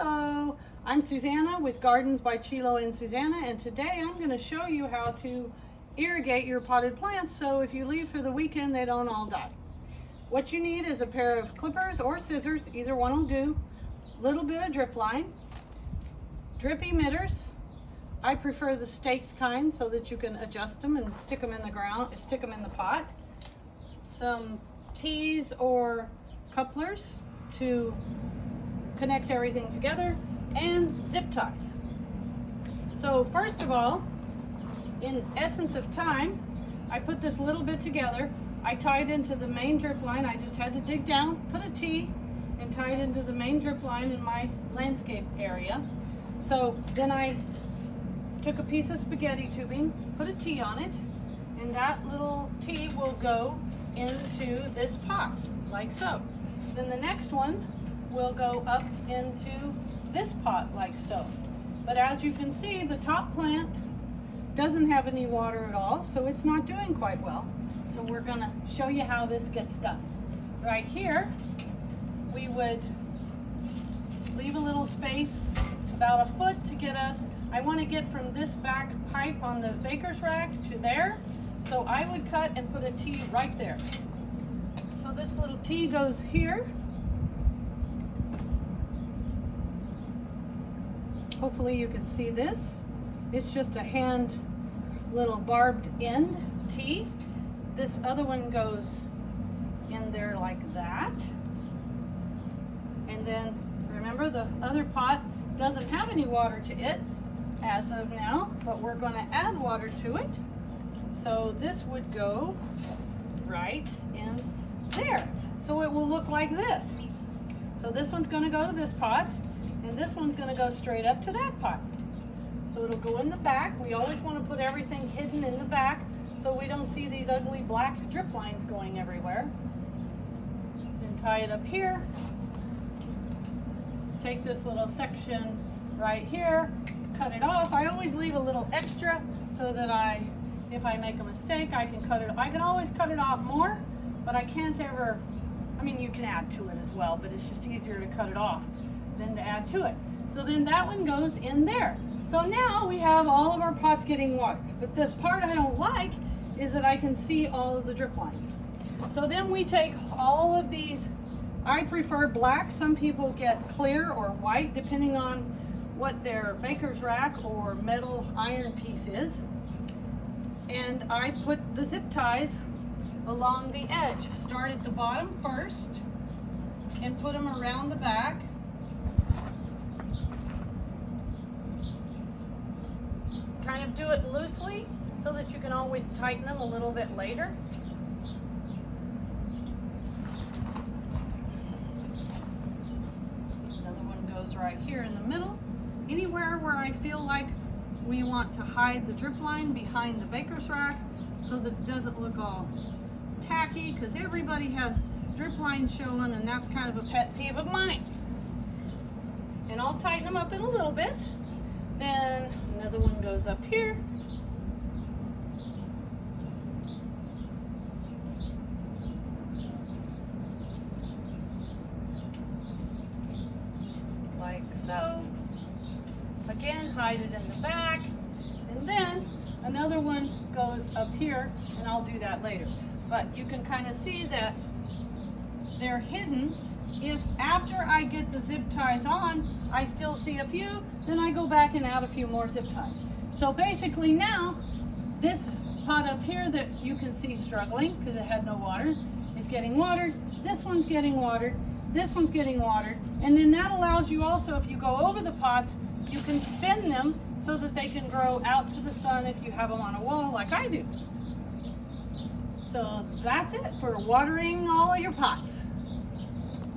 Hello, I'm Susanna with Gardens by Chilo and Susanna, and today I'm going to show you how to irrigate your potted plants so if you leave for the weekend they don't all die. What you need is a pair of clippers or scissors, either one will do, little bit of drip line, drip emitters. I prefer the stakes kind so that you can adjust them and stick them in the ground, stick them in the pot. Some tees or couplers to connect everything together, and zip ties. So first of all, in essence of time, I put this little bit together. I tied into the main drip line. I just had to dig down, put a T, and tie it into the main drip line in my landscape area. So then I took a piece of spaghetti tubing, put a T on it, and that little T will go into this pot, like so. Then the next one will go up into this pot, like so. But as you can see, the top plant doesn't have any water at all, so it's not doing quite well. So we're gonna show you how this gets done. Right here, we would leave a little space, about a foot, to get us, I want to get from this back pipe on the baker's rack to there, so I would cut and put a T right there. So this little T goes here. Hopefully you can see this. It's just a hand little barbed end T. This other one goes in there like that. And then remember, the other pot doesn't have any water to it as of now, but we're going to add water to it. So this would go right in there. So it will look like this. So this one's going to go to this pot, and this one's going to go straight up to that pot. So it'll go in the back. We always want to put everything hidden in the back so we don't see these ugly black drip lines going everywhere. Then tie it up here. Take this little section right here, cut it off. I always leave a little extra so that if I make a mistake, I can cut it. I can always cut it off more, but I can't ever, I mean, you can add to it as well, but it's just easier to cut it off than to add to it. So then that one goes in there. So now we have all of our pots getting watered. But the part I don't like is that I can see all of the drip lines. So then we take all of these, I prefer black. Some people get clear or white depending on what their baker's rack or metal iron piece is. And I put the zip ties along the edge. Start at the bottom first and put them around the back. Kind of do it loosely so that you can always tighten them a little bit later. Another one goes right here in the middle. Anywhere where I feel like we want to hide the drip line behind the baker's rack so that it doesn't look all tacky, because everybody has drip line showing, and that's kind of a pet peeve of mine. And I'll tighten them up in a little bit. Then another one goes up here. Like so. Again, hide it in the back. And then another one goes up here, and I'll do that later. But you can kind of see that they're hidden. If after I get the zip ties on, I still see a few, then I go back and add a few more zip ties. So basically now, this pot up here that you can see struggling because it had no water is getting watered. This one's getting watered. This one's getting watered. And then that allows you also, if you go over the pots, you can spin them so that they can grow out to the sun if you have them on a wall like I do. So that's it for watering all of your pots.